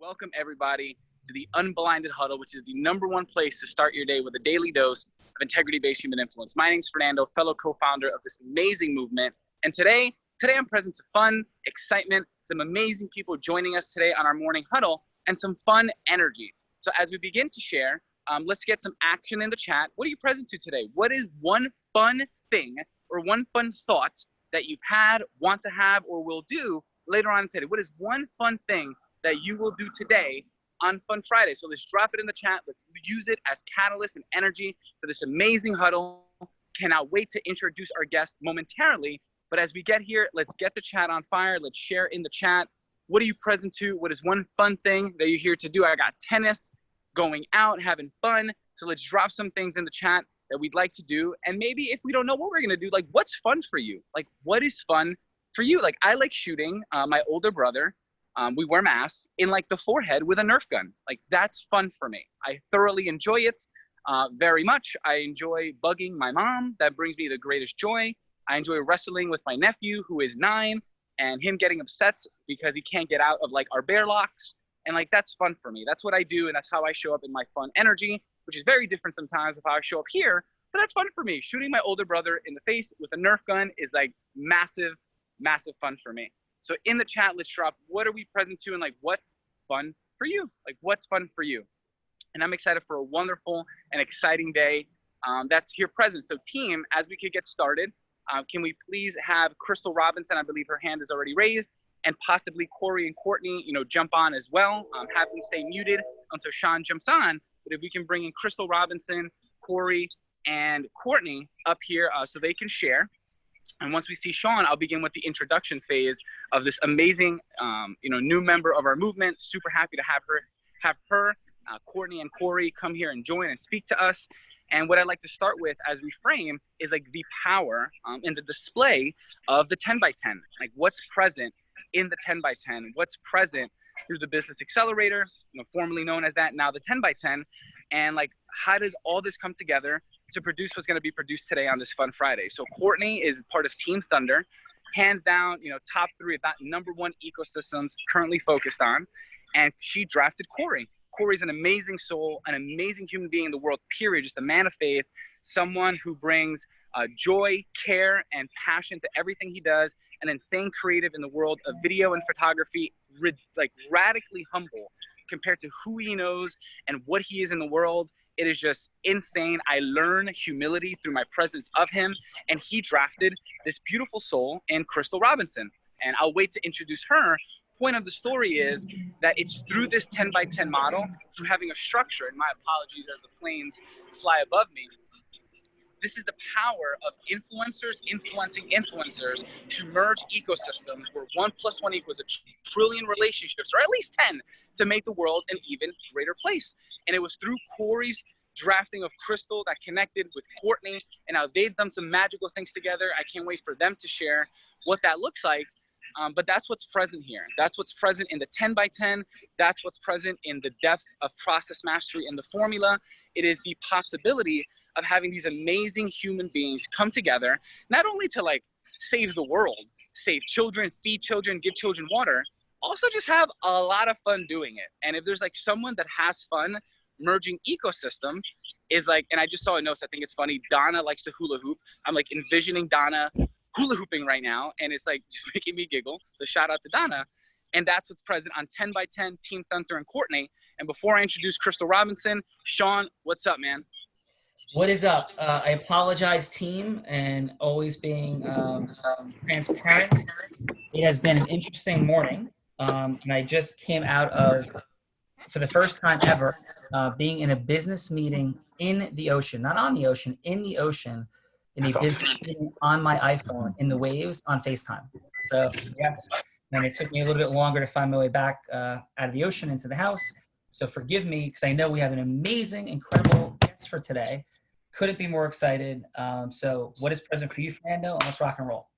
Welcome, everybody, to the Unblinded Huddle, which is the #1 place to start your day with a daily dose of integrity-based human influence. My name's Fernando, fellow co-founder of this amazing movement. And today I'm present to fun, excitement, some amazing people joining us today on our morning huddle, and some fun energy. So as we begin to share, let's get some action in the chat. What are you present to today? What is one fun thing or one fun thought that you've had, want to have, or will do later on today? What is one fun thing that you will do today on Fun Friday? So let's drop it in the chat. Let's use it as catalyst and energy for this amazing huddle. Cannot wait to introduce our guest momentarily. But as we get here, let's get the chat on fire. Let's share in the chat. What are you present to? What is one fun thing that you're here to do? I got tennis, going out, having fun. So let's drop some things in the chat that we'd like to do. And maybe if we don't know what we're gonna do, like what's fun for you? Like what is fun for you? Like I like shooting my older brother. We wear masks in like the forehead with a Nerf gun. Like that's fun for me. I thoroughly enjoy it very much. I enjoy bugging my mom. That brings me the greatest joy. I enjoy wrestling with my nephew who is 9 and him getting upset because he can't get out of like our bear locks. And like, that's fun for me. That's what I do. And that's how I show up in my fun energy, which is very different sometimes of how I show up here, but that's fun for me. Shooting my older brother in the face with a Nerf gun is like massive, massive fun for me. So in the chat, let's drop, what are we present to and like, what's fun for you? Like what's fun for you? And I'm excited for a wonderful and exciting day that's here present. So team, as we could get started, can we please have Crystal Robinson, I believe her hand is already raised, and possibly Corey and Courtney, jump on as well. Have them stay muted until Sean jumps on. But if we can bring in Crystal Robinson, Corey, and Courtney up here so they can share. And once we see Sean, I'll begin with the introduction phase of this amazing, new member of our movement. Super happy to have her, Courtney and Corey come here and join and speak to us. And what I'd like to start with as we frame is like the power and the display of the 10 by 10. Like what's present in the 10 by 10, what's present through the Business Accelerator, formerly known as that, now the 10 by 10. And like, how does all this come together to produce what's going to be produced today on this Fun Friday? So Courtney is part of Team Thunder, hands down, top 3 of that #1 ecosystems currently focused on. And she drafted Corey. Corey's an amazing soul, an amazing human being in the world, period. Just a man of faith, someone who brings joy, care, and passion to everything he does, and then staying creative in the world of video and photography, like radically humble compared to who he knows and what he is in the world. It is just insane. I learn humility through my presence of him, and he drafted this beautiful soul in Crystal Robinson. And I'll wait to introduce her. Point of the story is that it's through this 10 by 10 model, through having a structure, and my apologies as the planes fly above me. This is the power of influencers influencing influencers to merge ecosystems where 1 + 1 equals a trillion relationships, or at least 10, to make the world an even greater place. And it was through Corey's drafting of Crystal that connected with Courtney, and now they've done some magical things together. I can't wait for them to share what that looks like. But that's what's present here. That's what's present in the 10 by 10. That's what's present in the depth of process mastery in the formula. It is the possibility of having these amazing human beings come together, not only to like save the world, save children, feed children, give children water, also just have a lot of fun doing it. And if there's like someone that has fun merging ecosystem is like, and I just saw a note, so I think it's funny, Donna likes to hula hoop. I'm like envisioning Donna hula hooping right now, and it's like just making me giggle. So shout out to Donna. And that's what's present on 10 by 10, Team Thunder and Courtney. And before I introduce Crystal Robinson, Sean, what's up, man? What is up? I apologize, team, and always being transparent. It has been an interesting morning, and I just came out of, for the first time ever, being in a business meeting in the ocean, not on the ocean, in the ocean, in a business meeting on my iPhone, in the waves, on FaceTime. So yes, and it took me a little bit longer to find my way back out of the ocean into the house. So forgive me, because I know we have an amazing, incredible guest for today. Couldn't be more excited. So what is present for you, Fernando? And let's rock and roll.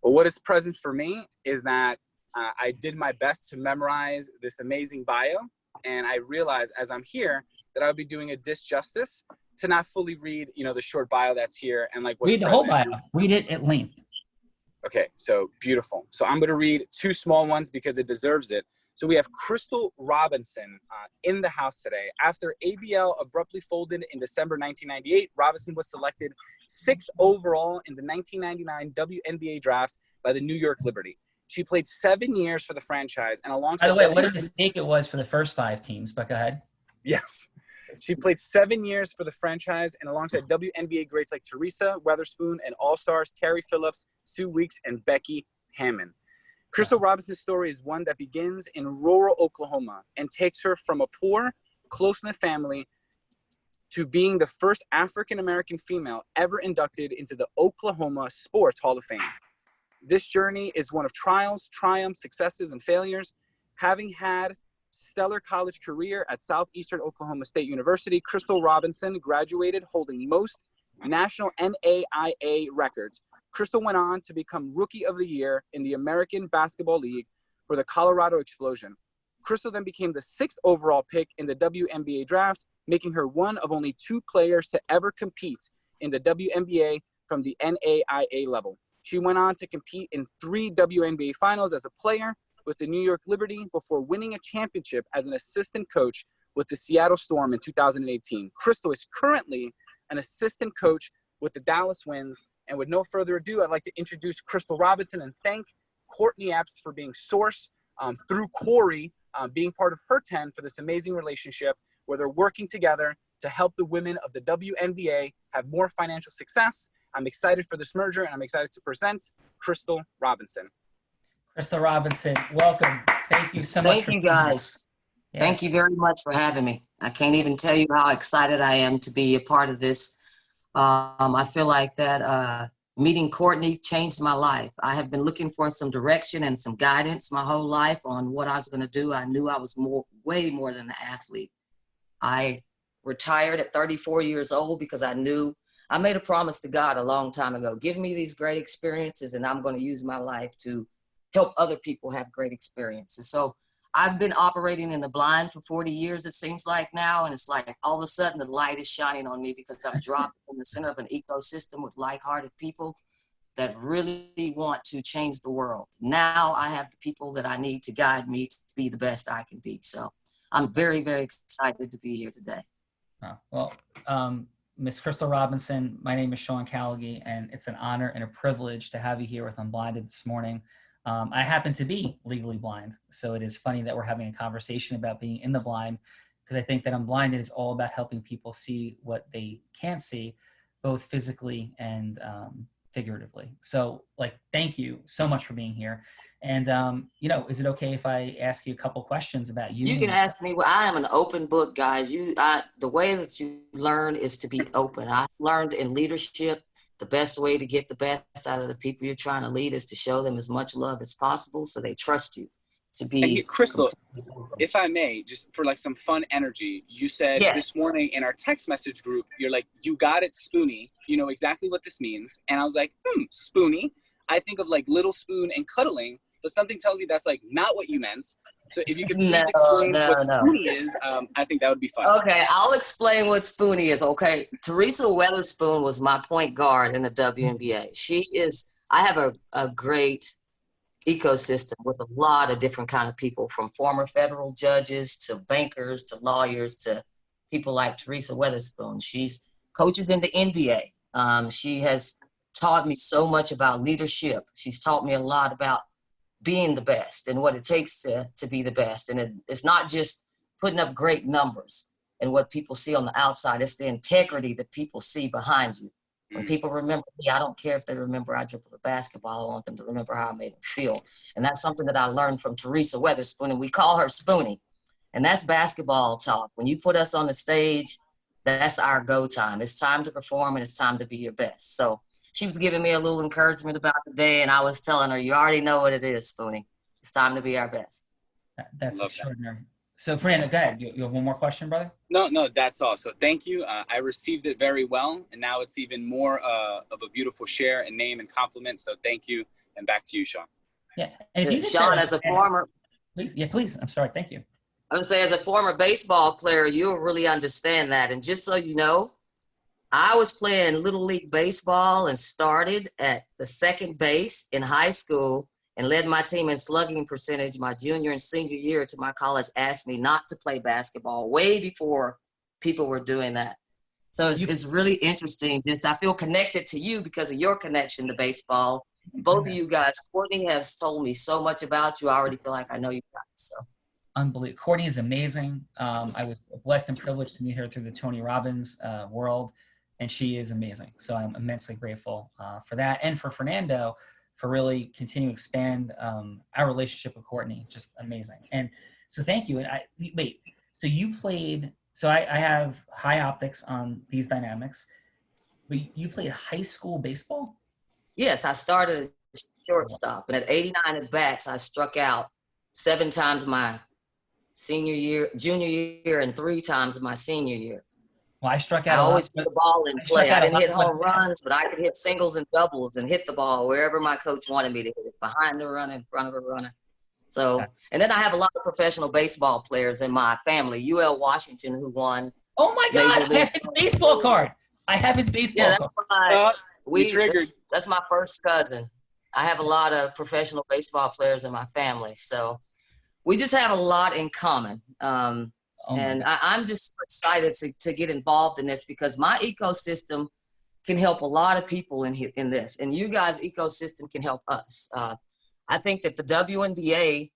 Well, what is present for me is that I did my best to memorize this amazing bio. And I realized as I'm here that I would be doing a disjustice to not fully read, the short bio that's here and like what's read the present. whole bio. Read it at length. Okay, so beautiful. So I'm going to read 2 small ones because it deserves it. So we have Crystal Robinson in the house today. After ABL abruptly folded in December 1998, Robinson was selected 6th overall in the 1999 WNBA draft by the New York Liberty. She played 7 years for the franchise, and alongside— By the way, what a mistake it was for the first 5 teams, but go ahead. Yes. She played 7 years for the franchise, and alongside WNBA greats like Teresa Weatherspoon and all-stars Terry Phillips, Sue Weeks, and Becky Hammon. Crystal Robinson's story is one that begins in rural Oklahoma and takes her from a poor, close-knit family to being the first African-American female ever inducted into the Oklahoma Sports Hall of Fame. This journey is one of trials, triumphs, successes, and failures. Having had stellar college career at Southeastern Oklahoma State University, Crystal Robinson graduated holding most national NAIA records. Crystal went on to become Rookie of the Year in the American Basketball League for the Colorado Explosion. Crystal then became the 6th overall pick in the WNBA draft, making her one of only 2 players to ever compete in the WNBA from the NAIA level. She went on to compete in 3 WNBA finals as a player with the New York Liberty before winning a championship as an assistant coach with the Seattle Storm in 2018. Crystal is currently an assistant coach with the Dallas Winds. And with no further ado, I'd like to introduce Crystal Robinson and thank Courtney Epps for being source through Corey, being part of her 10 for this amazing relationship where they're working together to help the women of the WNBA have more financial success. I'm excited for this merger, and I'm excited to present Crystal Robinson. Crystal Robinson, welcome. Thank you so much. Thank you, guys. Yeah. Thank you very much for having me. I can't even tell you how excited I am to be a part of this. I feel like that meeting Courtney changed my life. I have been looking for some direction and some guidance my whole life on what I was going to do. I knew I was way more than an athlete. I retired at 34 years old because I knew I made a promise to God a long time ago. Give me these great experiences, and I'm going to use my life to help other people have great experiences. So I've been operating in the blind for 40 years, it seems like now. And it's like all of a sudden the light is shining on me because I'm dropped in the center of an ecosystem with like-hearted people that really want to change the world. Now I have the people that I need to guide me to be the best I can be. So I'm very, very excited to be here today. Well, Miss Crystal Robinson, my name is Sean Callaghy, and it's an honor and a privilege to have you here with Unblinded this morning. I happen to be legally blind, so it is funny that we're having a conversation about being in the blind, because I think that Unblinded is all about helping people see what they can't see, both physically and figuratively. So, thank you so much for being here. And, is it okay if I ask you a couple questions about you? You can ask me. Well, I am an open book, guys. The way that you learn is to be open. I learned in leadership, the best way to get the best out of the people you're trying to lead is to show them as much love as possible so they trust you to be. And Crystal, if I may, just for some fun energy, you said this morning in our text message group, you're like, you got it, Spoonie. You know exactly what this means. And I was like, Spoonie. I think of little spoon and cuddling, but something tells me that's not what you meant. So if you could please explain what Spoonie is, I think that would be fun. Okay, I'll explain what Spoonie is, okay? Teresa Weatherspoon was my point guard in the WNBA. I have a great ecosystem with a lot of different kind of people, from former federal judges to bankers to lawyers to people like Teresa Weatherspoon. She's coaches in the NBA. She has taught me so much about leadership. She's taught me a lot about being the best and what it takes to be the best. And it's not just putting up great numbers and what people see on the outside. It's the integrity that people see behind you. When people remember me, I don't care if they remember I dribbled a basketball. I want them to remember how I made them feel. And that's something that I learned from Teresa Weatherspoon, and we call her Spoonie. And that's basketball talk. When you put us on the stage, that's our go time. It's time to perform, and it's time to be your best. So she was giving me a little encouragement about the day, and I was telling her, you already know what it is, Spoonie. It's time to be our best. That's extraordinary. So, Fernando, go ahead. You have one more question, brother? No, that's all. So thank you. I received it very well, and now it's even more of a beautiful share and name and compliment. So thank you, and back to you, Sean. Yeah. And if you Sean, as a former... Please. I'm sorry. Thank you. I would say as a former baseball player, you'll really understand that. And just so you know, I was playing Little League Baseball and started at the second base in high school, and led my team in slugging percentage my junior and senior year to my college asked me not to play basketball way before people were doing that. So it's really interesting. Just I feel connected to you because of your connection to baseball. Both of you guys, Courtney has told me so much about you. I already feel like I know you guys. So Unbelievable. Courtney is amazing. I was blessed and privileged to meet her through the Tony Robbins world, and she is amazing. So I'm immensely grateful for that, and for Fernando for really continuing to expand our relationship with Courtney. Just amazing. And so thank you. And wait, so you played, so I have high optics on these dynamics, but you played high school baseball? yes, I started as shortstop, and at 89 at bats, I struck out 7 times my junior year, and 3 times my senior year. Well, I struck I out always put the ball in play. I didn't hit home runs. runs, but I could hit singles and doubles and hit the ball wherever my coach wanted me to hit it, behind the runner, in front of the runner. So, and then I have a lot of professional baseball players in my family. UL Washington, who won. Oh my God! I have his baseball card. I have his baseball card. That's my first cousin. I have a lot of professional baseball players in my family, so we just have a lot in common. And I'm just excited to get involved in this because my ecosystem can help a lot of people in this, and you guys' ecosystem can help us. I think that the WNBA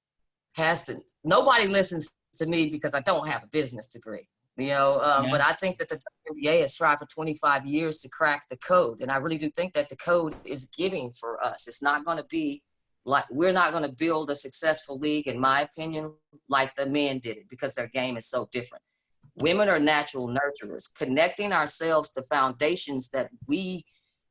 nobody listens to me because I don't have a business degree, but I think that the WNBA has tried for 25 years to crack the code. And I really do think that the code is giving for us. It's not going to be like, we're not going to build a successful league, in my opinion, like the men did it because their game is so different. Women are natural nurturers. Connecting ourselves to foundations that we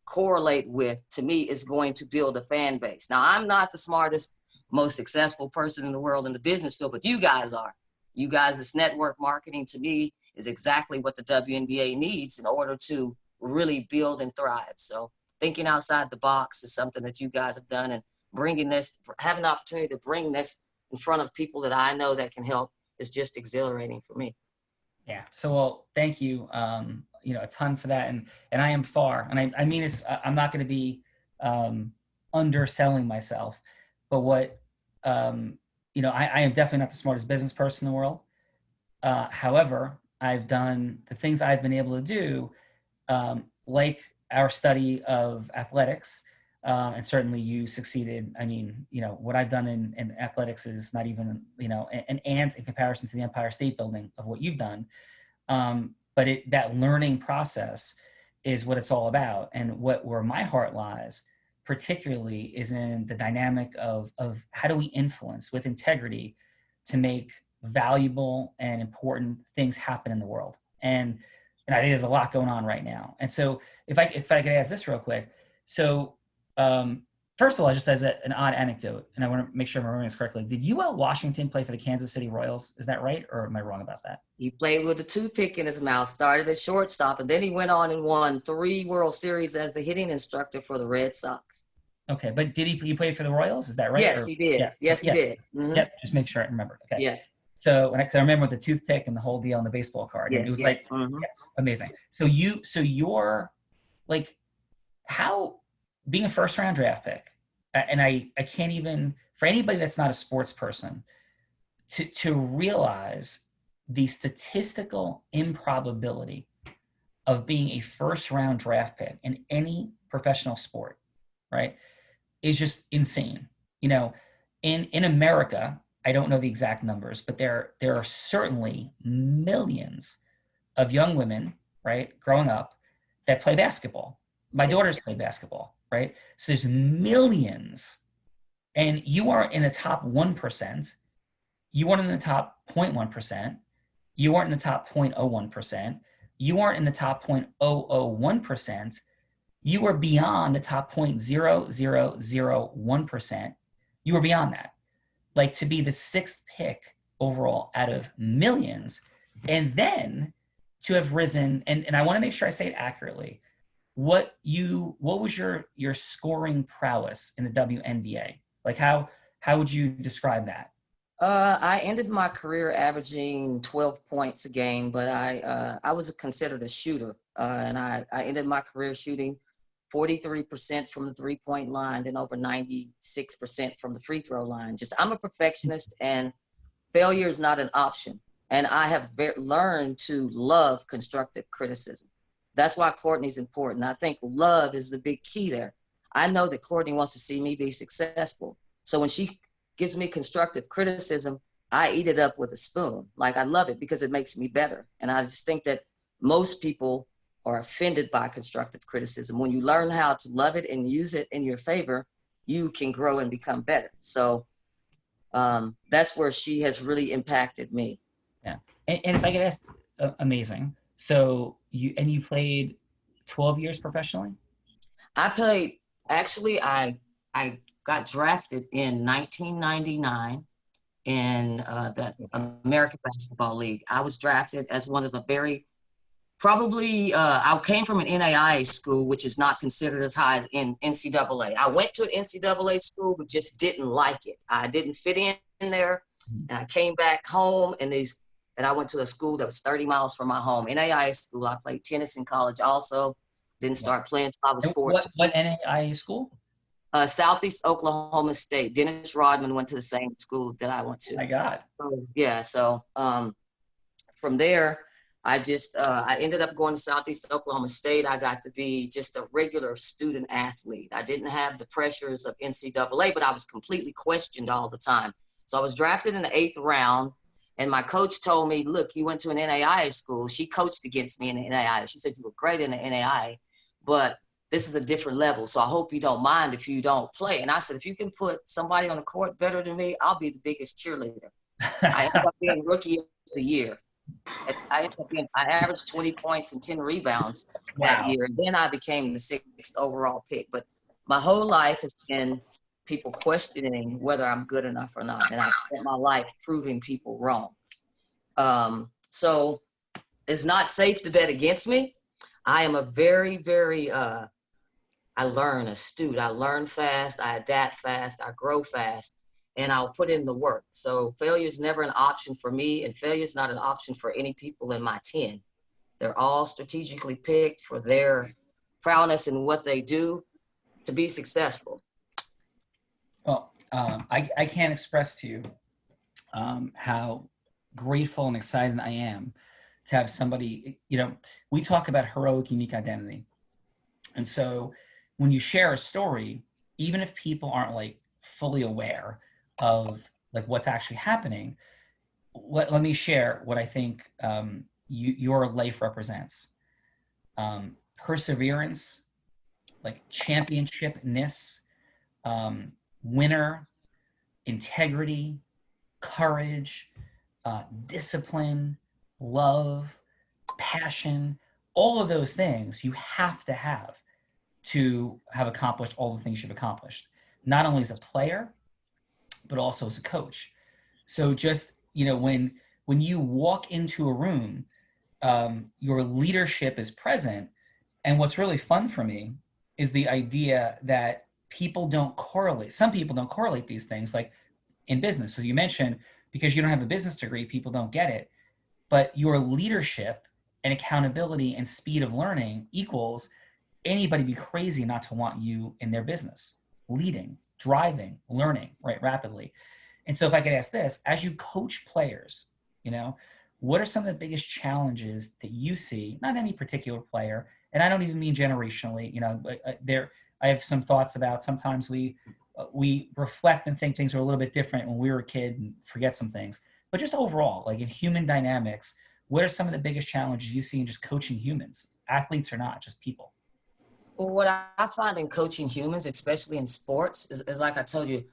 correlate with, to me, is going to build a fan base. Now, I'm not the smartest, most successful person in the world in the business field, but you guys are. You guys, this network marketing, to me, is exactly what the WNBA needs in order to really build and thrive. So thinking outside the box is something that you guys have done, and having the opportunity to bring this in front of people that I know that can help is just exhilarating for me. Yeah. So, well, thank you, a ton for that. And I am far, and I mean this, I'm not going to be underselling myself, but what, I am definitely not the smartest business person in the world. However, I've done the things I've been able to do, like our study of athletics, and certainly you succeeded. I mean, what I've done in athletics is not even, an ant in comparison to the Empire State Building of what you've done. But that learning process is what it's all about. And where my heart lies particularly is in the dynamic of how do we influence with integrity to make valuable and important things happen in the world. And I think there's a lot going on right now. And so if I could ask this real quick. So first of all, just as an odd anecdote, and I want to make sure I'm remembering this correctly, did UL Washington play for the Kansas City Royals? Is that right? Or am I wrong about that? He played with a toothpick in his mouth, started at shortstop, and then he went on and won 3 World Series as the hitting instructor for the Red Sox. Okay, but did he play for the Royals? Is that right? Yes, he did. Yeah. Yes, he did. Mm-hmm. Yep, just make sure I remember. Okay. Yeah. So, I remember with the toothpick and the whole deal on the baseball card. Yes, and it was yes. yes, amazing. So you're like, how, being a first round draft pick, and I can't even, for anybody that's not a sports person, to realize the statistical improbability of being a first round draft pick in any professional sport, right, is just insane. In America, I don't know the exact numbers, but there are certainly millions of young women, right, growing up that play basketball. My daughters play basketball, right? So there's millions, and you are in the top 1%. You aren't in the top 0.1%. You aren't in the top 0.01%. You aren't in the top 0.001%. You are beyond the top 0.0001%. You are beyond that. Like, to be the 6th pick overall out of millions, and then to have risen, and I want to make sure I say it accurately, what was your scoring prowess in the WNBA? Like, how would you describe that? I ended my career averaging 12 points a game, but I was considered a shooter, and I ended my career shooting 43% from the 3-point line, then over 96% from the free throw line. Just, I'm a perfectionist, and failure is not an option. And I have learned to love constructive criticism. That's why Courtney's important. I think love is the big key there. I know that Courtney wants to see me be successful. So when she gives me constructive criticism, I eat it up with a spoon. Like, I love it because it makes me better. And I just think that most people are offended by constructive criticism. When you learn how to love it and use it in your favor, you can grow and become better. So that's where she has really impacted me. Yeah. And if I could ask, amazing. So you played 12 years professionally? I played, actually, I got drafted in 1999 in the American Basketball League. I was drafted as one of the very, I came from an NAIA school, which is not considered as high as in NCAA. I went to an NCAA school, but just didn't like it. I didn't fit in there, and I came back home, and I went to a school that was 30 miles from my home. NAIA school. I played tennis in college also. Didn't start playing until I was 14. What NAIA school? Southeast Oklahoma State. Dennis Rodman went to the same school that I went to. My God. Yeah. So from there, I ended up going to Southeast Oklahoma State. I got to be just a regular student athlete. I didn't have the pressures of NCAA, but I was completely questioned all the time. So I was drafted in the 8th round, and my coach told me, look, you went to an NAIA school. She coached against me in the NAIA. She said, you were great in the NAIA, but this is a different level. So I hope you don't mind if you don't play. And I said, if you can put somebody on the court better than me, I'll be the biggest cheerleader. I ended up being rookie of the year. I averaged 20 points and 10 rebounds that year. And then I became the 6th overall pick. But my whole life has been people questioning whether I'm good enough or not. And I've spent my life proving people wrong. So it's not safe to bet against me. I am a very, very, I learn astute. I learn fast. I adapt fast. I grow fast. And I'll put in the work. So failure is never an option for me, and failure is not an option for any people in my 10. They're all strategically picked for their prowess in what they do to be successful. Well, I can't express to you how grateful and excited I am to have somebody, we talk about heroic, unique identity. And so when you share a story, even if people aren't like fully aware of like what's actually happening, let me share what I think your life represents. Perseverance, like championshipness, winner, integrity, courage, discipline, love, passion, all of those things you have to have accomplished all the things you've accomplished, not only as a player, but also as a coach. So just, when you walk into a room, your leadership is present. And what's really fun for me is the idea that some people don't correlate these things, like in business. So you mentioned, because you don't have a business degree, people don't get it. But your leadership and accountability and speed of learning equals anybody be crazy not to want you in their business, leading, driving, learning, right, rapidly. And so if I could ask this, as you coach players, what are some of the biggest challenges that you see, not any particular player, and I don't even mean generationally, I have some thoughts about sometimes we reflect and think things are a little bit different when we were a kid and forget some things, but just overall, like in human dynamics, what are some of the biggest challenges you see in just coaching humans, athletes or not, just people? Well, what I find in coaching humans, especially in sports, is like I told you,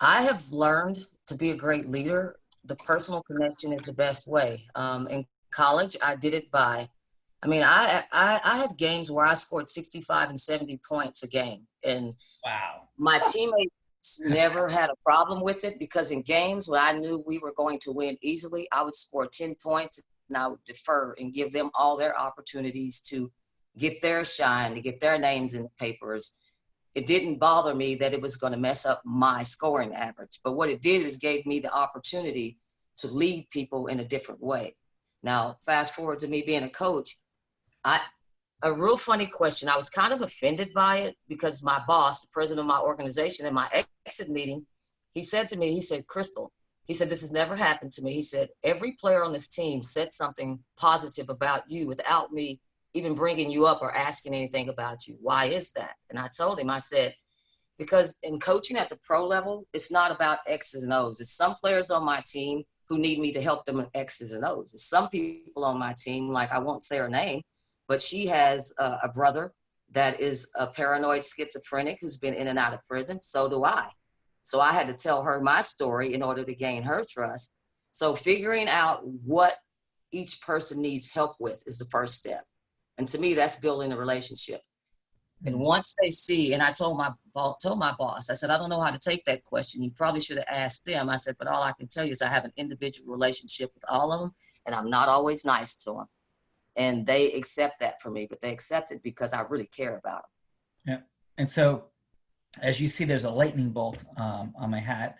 I have learned to be a great leader. The personal connection is the best way. In college, I did it I had games where I scored 65 and 70 points a game. And wow, my teammates never had a problem with it, because in games when I knew we were going to win easily, I would score 10 points and I would defer and give them all their opportunities to get their shine, to get their names in the papers. It didn't bother me that it was going to mess up my scoring average. But what it did is gave me the opportunity to lead people in a different way. Now, fast forward to me being a coach, a real funny question. I was kind of offended by it because my boss, the president of my organization, in my exit meeting, he said to me, he said, Crystal, he said, this has never happened to me. He said, every player on this team said something positive about you without me even bringing you up or asking anything about you. Why is that? And I told him, I said, because in coaching at the pro level, it's not about X's and O's. It's some players on my team who need me to help them with X's and O's. It's some people on my team, like I won't say her name, but she has a brother that is a paranoid schizophrenic who's been in and out of prison. So do I. So I had to tell her my story in order to gain her trust. So figuring out what each person needs help with is the first step. And to me, that's building a relationship. And once they see, and I told my boss, I said, I don't know how to take that question. You probably should have asked them. I said, but all I can tell you is I have an individual relationship with all of them, and I'm not always nice to them. And they accept that for me, but they accept it because I really care about them. Yeah. And so as you see, there's a lightning bolt on my hat,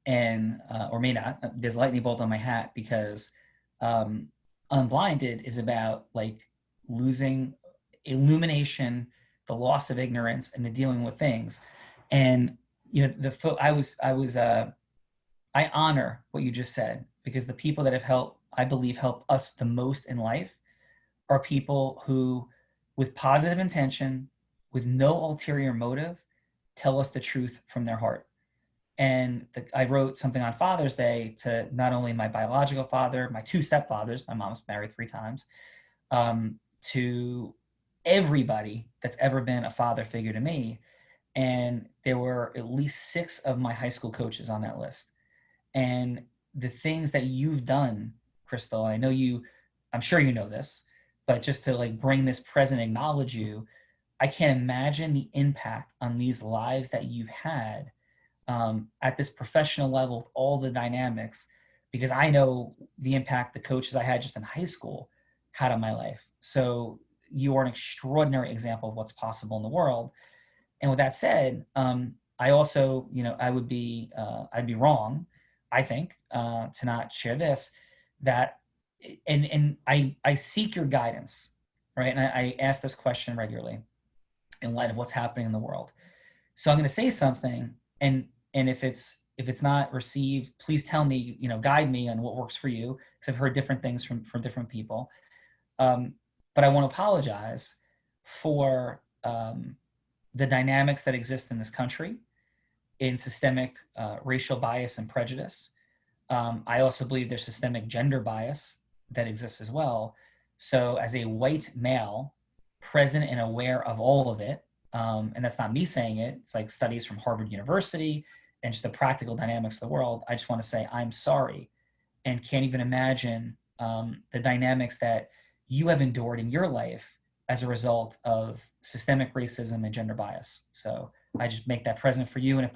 and or may not, there's a lightning bolt on my hat because Unblinded is about like losing illumination, the loss of ignorance, and the dealing with things. And you know, I honor what you just said, because the people that have helped, I believe, help us the most in life are people who, with positive intention, with no ulterior motive, tell us the truth from their heart. And I wrote something on Father's Day to not only my biological father, my two stepfathers, my mom's married 3 times, to everybody that's ever been a father figure to me. And there were at least 6 of my high school coaches on that list. And the things that you've done, Crystal, I know I'm sure you know this, but just to like bring this present, acknowledge you, I can't imagine the impact on these lives that you've had at this professional level with all the dynamics, because I know the impact the coaches I had just in high school had on my life. So you are an extraordinary example of what's possible in the world. And with that said, I also, I'd be wrong, I think, to not share this, that, and I seek your guidance, right? And I ask this question regularly in light of what's happening in the world. So I'm going to say something, and if it's not received, please tell me, guide me on what works for you, because I've heard different things from different people. But I want to apologize for the dynamics that exist in this country in systemic racial bias and prejudice. I also believe there's systemic gender bias that exists as well. So as a white male, present and aware of all of it, and that's not me saying it, it's like studies from Harvard University and just the practical dynamics of the world, I just want to say I'm sorry and can't even imagine the dynamics that you have endured in your life as a result of systemic racism and gender bias. So I just make that present for you. And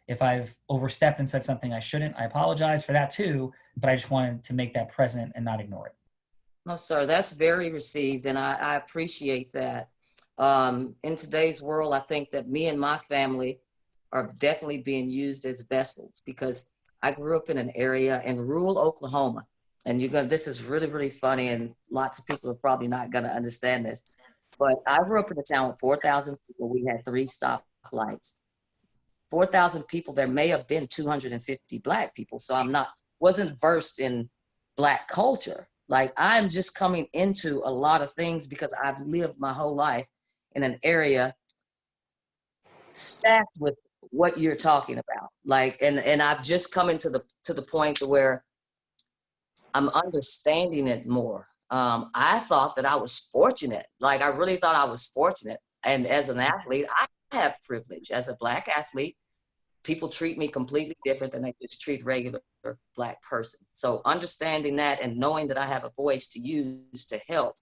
if I've overstepped and said something I shouldn't, I apologize for that too, but I just wanted to make that present and not ignore it. No, sir, that's very received, and I appreciate that. In today's world, I think that me and my family are definitely being used as vessels, because I grew up in an area in rural Oklahoma, and this is really, really funny, and lots of people are probably not going to understand this, but I grew up in a town with 4,000 people. We had 3 stoplights. 4,000 people, there may have been 250 Black people, so wasn't versed in Black culture. Like, I'm just coming into a lot of things because I've lived my whole life in an area stacked with what you're talking about. Like, and I've just come into the point to where I'm understanding it more. I thought that I was fortunate. Like, I really thought I was fortunate. And as an athlete, I have privilege. As a Black athlete, people treat me completely different than they just treat regular Black person. So understanding that and knowing that I have a voice to use to help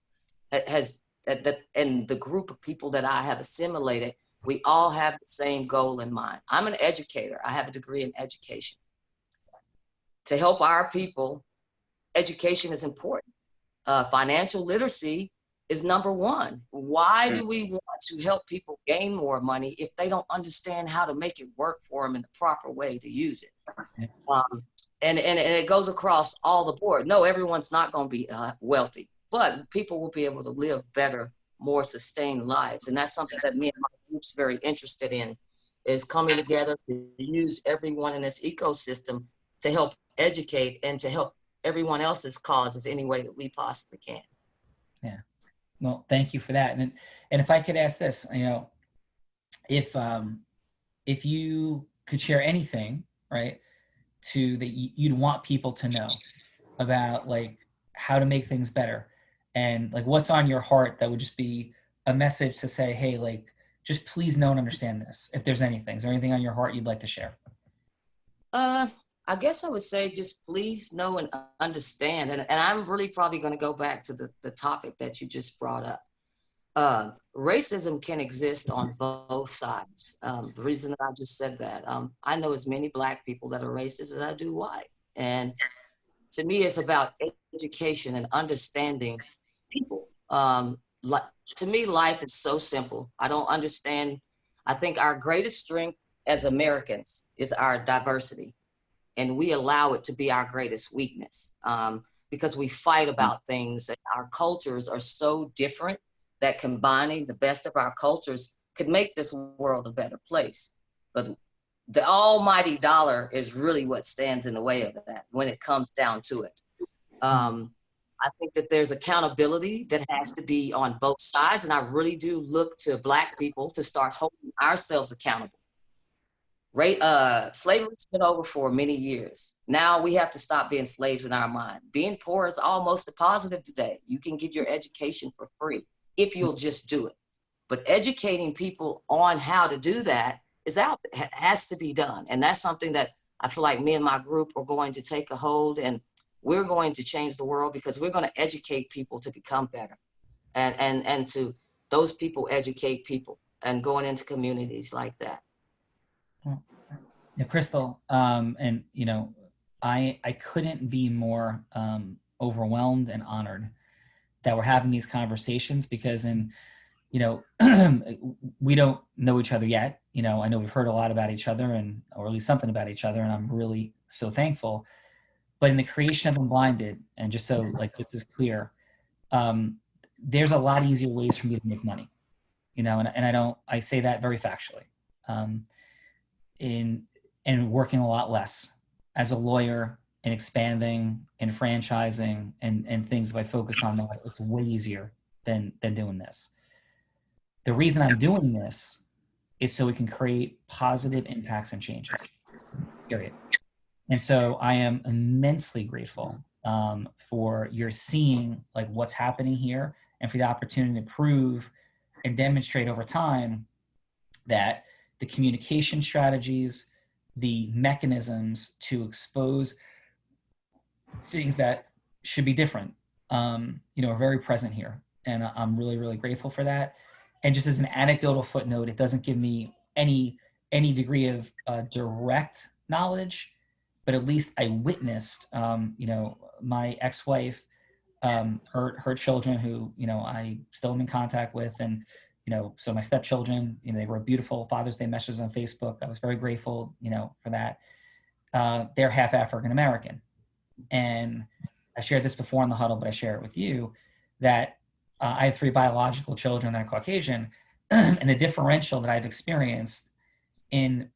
and the group of people that I have assimilated, we all have the same goal in mind. I'm an educator. I have a degree in education. To help our people, education is important. Financial literacy is number 1. Why do we want to help people gain more money if they don't understand how to make it work for them in the proper way to use it? And it goes across all the board. No, everyone's not going to be wealthy, but people will be able to live better more sustained lives. And that's something that me and my group's very interested in, is coming together to use everyone in this ecosystem to help educate and to help everyone else's causes any way that we possibly can. Yeah. Well, thank you for that. And if I could ask this, if you could share anything, right, that you'd want people to know about, like, how to make things better, and like what's on your heart that would just be a message to say, hey, like, just please know and understand this. If there's anything, is there anything on your heart you'd like to share? I guess I would say just please know and understand. And I'm really probably going to go back to the topic that you just brought up. Racism can exist on both sides. The reason that I just said that, I know as many Black people that are racist as I do white. And to me, it's about education and understanding people. To me, life is so simple. I don't understand. I think our greatest strength as Americans is our diversity. And we allow it to be our greatest weakness, because we fight about things, and our cultures are so different that combining the best of our cultures could make this world a better place. But the almighty dollar is really what stands in the way of that when it comes down to it. I think that there's accountability that has to be on both sides. And I really do look to Black people to start holding ourselves accountable. Slavery's been over for many years. Now we have to stop being slaves in our mind. Being poor is almost a positive today. You can get your education for free if you'll just do it. But educating people on how to do that has to be done. And that's something that I feel like me and my group are going to take a hold, and we're going to change the world because we're going to educate people to become better, and to those people educate people, and going into communities like that. Yeah, Crystal, and I couldn't be more overwhelmed and honored that we're having these conversations, because we don't know each other yet. I know we've heard a lot about each other, or at least something about each other, and I'm really so thankful. But in the creation of Unblinded, and just so like this is clear, there's a lot easier ways for me to make money, and I say that very factually. And working a lot less as a lawyer, and expanding and franchising and things. If I focus on that, it's way easier than doing this. The reason I'm doing this is so we can create positive impacts and changes, period. And so I am immensely grateful for your seeing like what's happening here, and for the opportunity to prove and demonstrate over time that the communication strategies, the mechanisms to expose things that should be different, are very present here. And I'm really, really grateful for that. And just as an anecdotal footnote, it doesn't give me any degree of direct knowledge, but at least I witnessed, my ex-wife, her children, who, I still am in contact with, and so my stepchildren, they wrote beautiful Father's Day messages on Facebook. I was very grateful, for that. They're half African American. And I shared this before in the huddle, but I share it with you, that I have 3 biological children that are Caucasian, and the differential that I've experienced in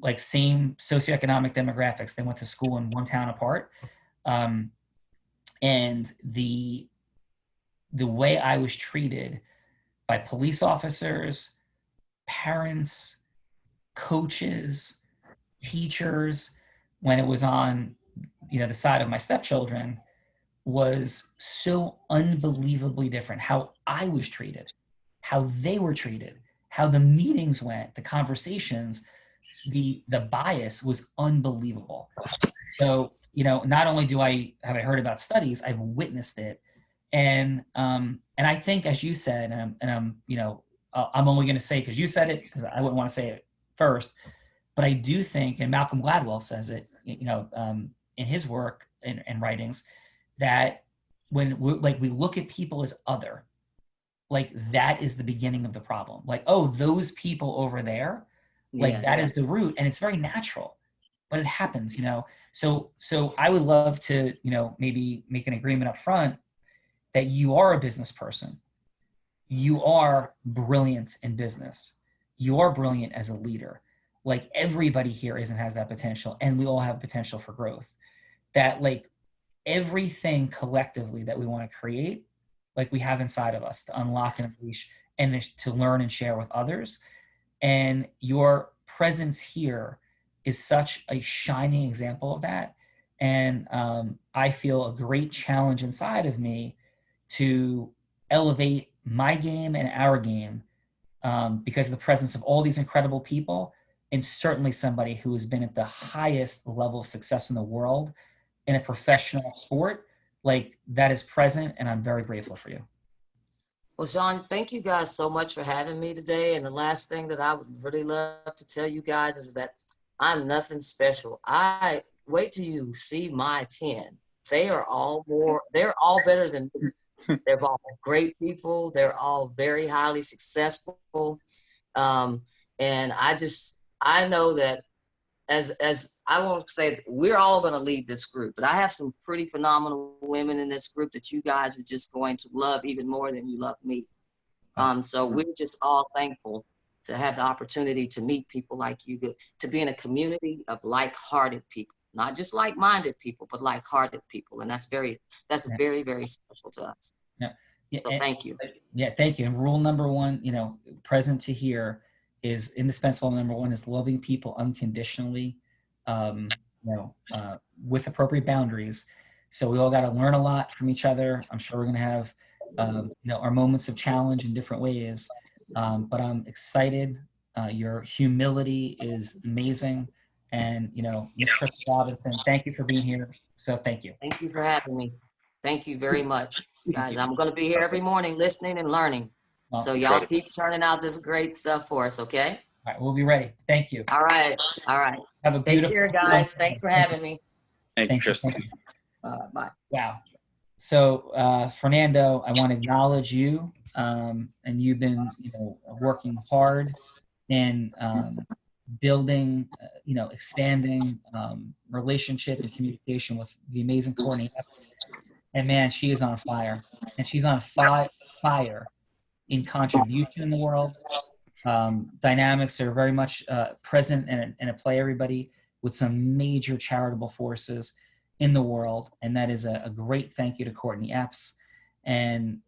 like same socioeconomic demographics. They went to school in one town apart. And the way I was treated by police officers, parents, coaches, teachers, when it was on, the side of my stepchildren, was so unbelievably different. How I was treated, how they were treated, how the meetings went, the conversations, the bias was unbelievable. So, not only have I heard about studies, I've witnessed it. And I think, as you said, and I'm only going to say because you said it, because I wouldn't want to say it first, but I do think, and Malcolm Gladwell says it, in his work and writings, that when we look at people as other, like that is the beginning of the problem. Like, oh, those people over there, like yes, that is the root, and it's very natural, but it happens, So I would love to, maybe make an agreement up front that you are a business person, you are brilliant in business. You are brilliant as a leader. Like everybody here is and has that potential, and we all have potential for growth. That like everything collectively that we want to create, like we have inside of us to unlock and unleash and to learn and share with others. And your presence here is such a shining example of that. And I feel a great challenge inside of me to elevate my game and our game because of the presence of all these incredible people, and certainly somebody who has been at the highest level of success in the world in a professional sport. Like that is present, and I'm very grateful for you. Well, Sean, thank you guys so much for having me today. And the last thing that I would really love to tell you guys is that I'm nothing special. I wait till you see my 10. They're all better than me. They're all great people. They're all very highly successful. And I know that as I won't say we're all going to lead this group, but I have some pretty phenomenal women in this group that you guys are just going to love even more than you love me. So we're just all thankful to have the opportunity to meet people like you, to be in a community of like-hearted people, not just like-minded people, but like-hearted people. And that's very, very special to us. Yeah. Yeah. So thank you. Yeah. Thank you. And rule number one, present to here is indispensable. Number one is loving people unconditionally, with appropriate boundaries. So we all got to learn a lot from each other. I'm sure we're going to have, our moments of challenge in different ways. But I'm excited. Your humility is amazing. And, Ms. Chris Robinson, thank you for being here. So thank you. Thank you for having me. Thank you very much, guys. I'm going to be here every morning listening and learning. Well, so y'all keep turning out this great stuff for us, okay? All right, we'll be ready. Thank you. All right. Have a Take care, guys. Thanks for having me. Thank you, Chris. Bye. Wow. So, Fernando, I want to acknowledge you, and you've been, working hard and building, expanding relationship and communication with the amazing Courtney. And man, she is on fire, and she's on fire in contribution in the world. Dynamics are very much present and at play, everybody, with some major charitable forces in the world. And that is a great thank you to Courtney Epps. And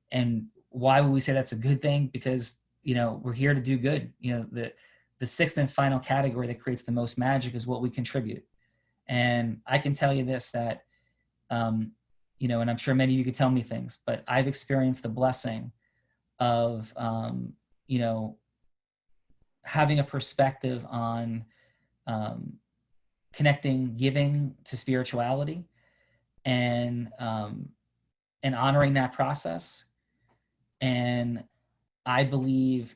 why would we say that's a good thing? Because, we're here to do good. The sixth and final category that creates the most magic is what we contribute. And I can tell you this, that, and I'm sure many of you could tell me things, but I've experienced the blessing of, having a perspective on connecting giving to spirituality and honoring that process. And I believe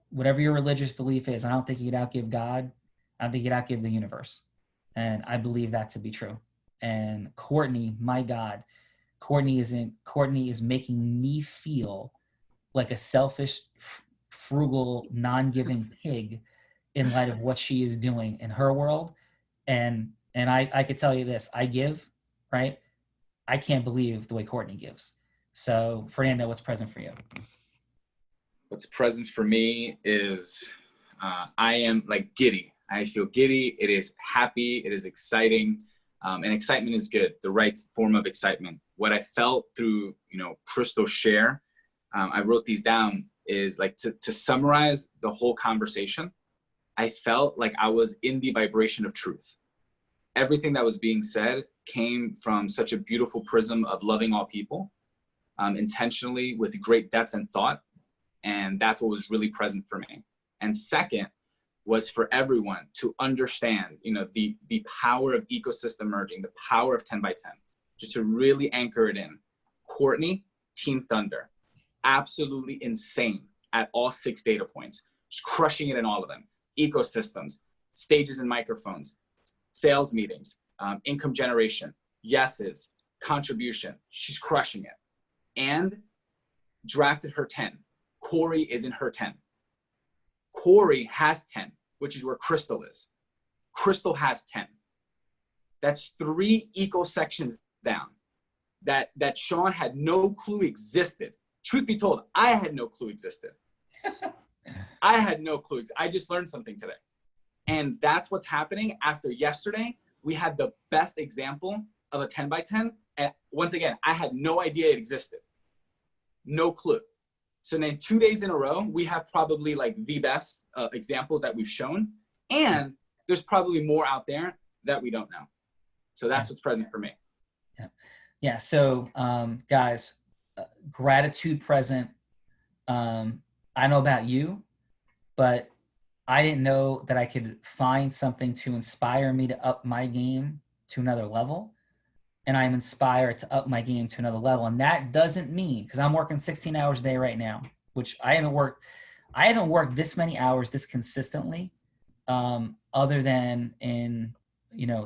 whatever your religious belief is, I don't think you could outgive God. I don't think you could outgive the universe. And I believe that to be true. And Courtney, my God, Courtney is making me feel like a selfish, frugal, non-giving pig in light of what she is doing in her world. And I could tell you this, I give, right? I can't believe the way Courtney gives. So Fernando, what's present for you? What's present for me is I am like giddy. I feel giddy. It is happy. It is exciting. And excitement is good, the right form of excitement. What I felt through, Crystal's share, I wrote these down, is like to summarize the whole conversation. I felt like I was in the vibration of truth. Everything that was being said came from such a beautiful prism of loving all people, intentionally, with great depth and thought. And that's what was really present for me. And second was for everyone to understand, the power of ecosystem merging, the power of 10 by 10, just to really anchor it in. Courtney, Team Thunder, absolutely insane at all 6 data points, just crushing it in all of them. Ecosystems, stages and microphones, sales meetings, income generation, yeses, contribution. She's crushing it. And drafted her 10. Corey is in her 10. Corey has 10, which is where Crystal is. Crystal has 10. That's 3 eco sections down that Sean had no clue existed truth be told, I had no clue existed. I had no clue. I just learned something today. And that's what's happening after yesterday. We had the best example of a 10 by 10. And once again, I had no idea it existed. No clue. So then 2 days in a row, we have probably like the best examples that we've shown. And there's probably more out there that we don't know. So that's what's present for me. Yeah. Yeah. So guys, gratitude present. I don't know about you, but I didn't know that I could find something to inspire me to up my game to another level. And I'm inspired to up my game to another level. And that doesn't mean, because I'm working 16 hours a day right now, which I haven't worked this many hours this consistently, other than in,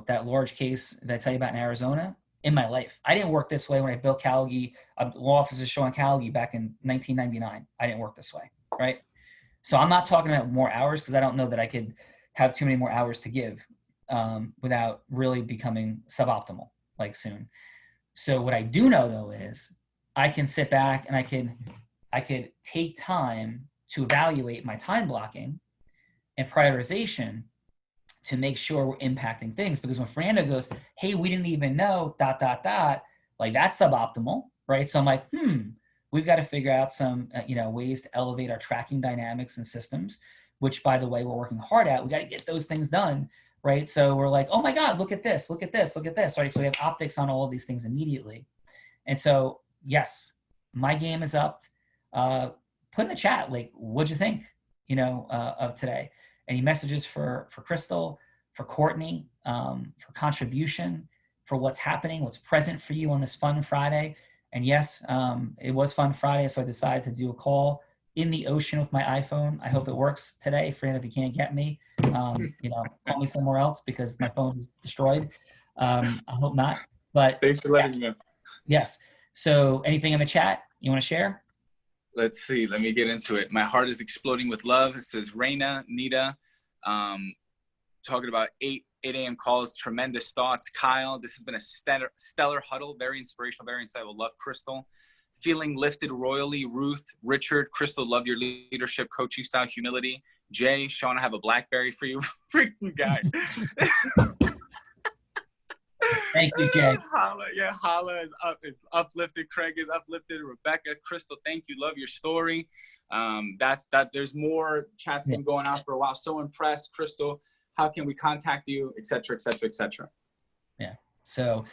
that large case that I tell you about in Arizona in my life. I didn't work this way when I built Calgary, a law office show in Calgary back in 1999. I didn't work this way, right? So I'm not talking about more hours because I don't know that I could have too many more hours to give without really becoming suboptimal like soon. So what I do know though is I can sit back and I could take time to evaluate my time blocking and prioritization to make sure we're impacting things. Because when Fernando goes, hey, we didn't even know ... like that's suboptimal, right? So I'm like, we've got to figure out some, ways to elevate our tracking dynamics and systems, which by the way, we're working hard at. We got to get those things done, right? So we're like, oh my God, look at this, look at this, look at this, right? So we have optics on all of these things immediately. And so, yes, my game is upped. Put in the chat, like, what'd you think, of today? Any messages for Crystal, for Courtney, for contribution, for what's happening, what's present for you on this Fun Friday. And yes, it was Fun Friday, so I decided to do a call in the ocean with my iPhone. I hope it works today. Fran, if you can't get me, call me somewhere else because my phone is destroyed. I hope not. But thanks for letting me know. Yes. So anything in the chat you want to share? Let's see. Let me get into it. My heart is exploding with love. It says Raina, Nita, talking about 8 a.m. calls, tremendous thoughts. Kyle, this has been a stellar huddle, very inspirational, very insightful. Love, Crystal. Feeling lifted royally. Ruth, Richard, Crystal, love your leadership, coaching style, humility. Jay, Sean, I have a BlackBerry for you. Freaking guy. Thank you, Jay. Hala is uplifted. Craig is uplifted. Rebecca, Crystal, thank you. Love your story. There's more chats been going on for a while. So impressed, Crystal. How can we contact you, et cetera, et cetera, et cetera. Yeah. So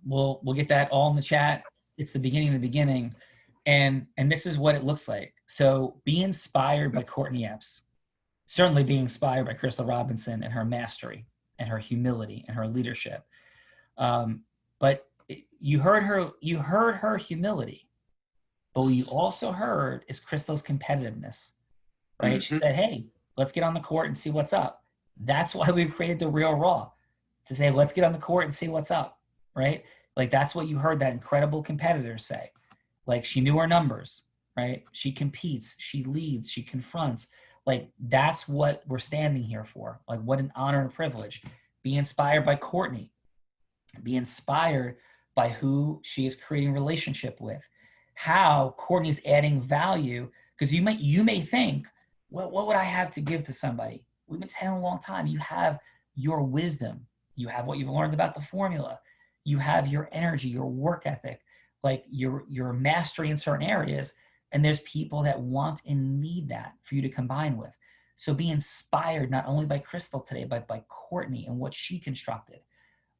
we'll get that all in the chat. It's the beginning of the beginning. And this is what it looks like. So be inspired by Courtney Epps. Certainly be inspired by Crystal Robinson and her mastery and her humility and her leadership. But you heard her humility, but what you also heard is Crystal's competitiveness, right? Mm-hmm. She said, hey, let's get on the court and see what's up. That's why we've created the Real Raw, to say, let's get on the court and see what's up, right? Like that's what you heard that incredible competitor say. Like she knew her numbers, right? She competes, she leads, she confronts. Like that's what we're standing here for. Like what an honor and privilege. Be inspired by Courtney. Be inspired by who she is creating relationship with. How Courtney's adding value. Because you may think, what would I have to give to somebody? We've been saying a long time. You have your wisdom. You have what you've learned about the formula. You have your energy, your work ethic, like your mastery in certain areas. And there's people that want and need that for you to combine with. So be inspired not only by Crystal today, but by Courtney and what she constructed,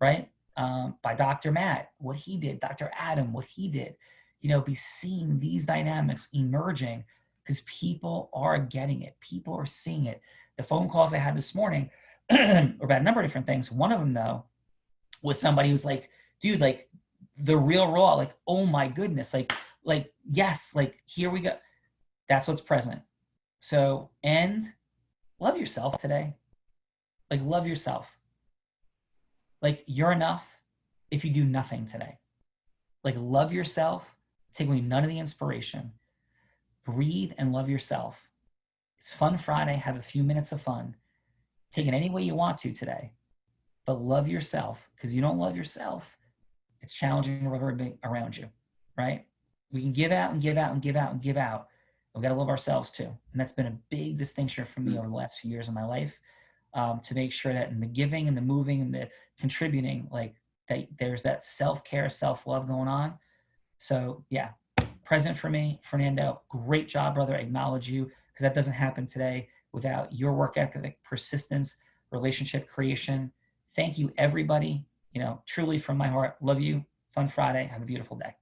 right? By Dr. Matt, what he did, Dr. Adam, what he did, be seeing these dynamics emerging because people are getting it. People are seeing it. The phone calls I had this morning were about a number of different things. One of them though, was somebody who's like, dude, like the Real Raw, like, oh my goodness, like, yes, like here we go. That's what's present. So, and love yourself today. Like love yourself. Like you're enough if you do nothing today. Like love yourself, take away none of the inspiration. Breathe and love yourself. It's Fun Friday, have a few minutes of fun. Take it any way you want to today, but love yourself because you don't love yourself, it's challenging everybody around you, right? We can give out and give out and give out and give out. We got to love ourselves too. And that's been a big distinction for me over the last few years of my life, to make sure that in the giving and the moving and the contributing, like that there's that self-care, self-love going on. So yeah, present for me, Fernando. Great job, brother. I acknowledge you, because that doesn't happen today without your work ethic, persistence, relationship creation. Thank you, everybody. You know, truly from my heart, love you. Fun Friday. Have a beautiful day.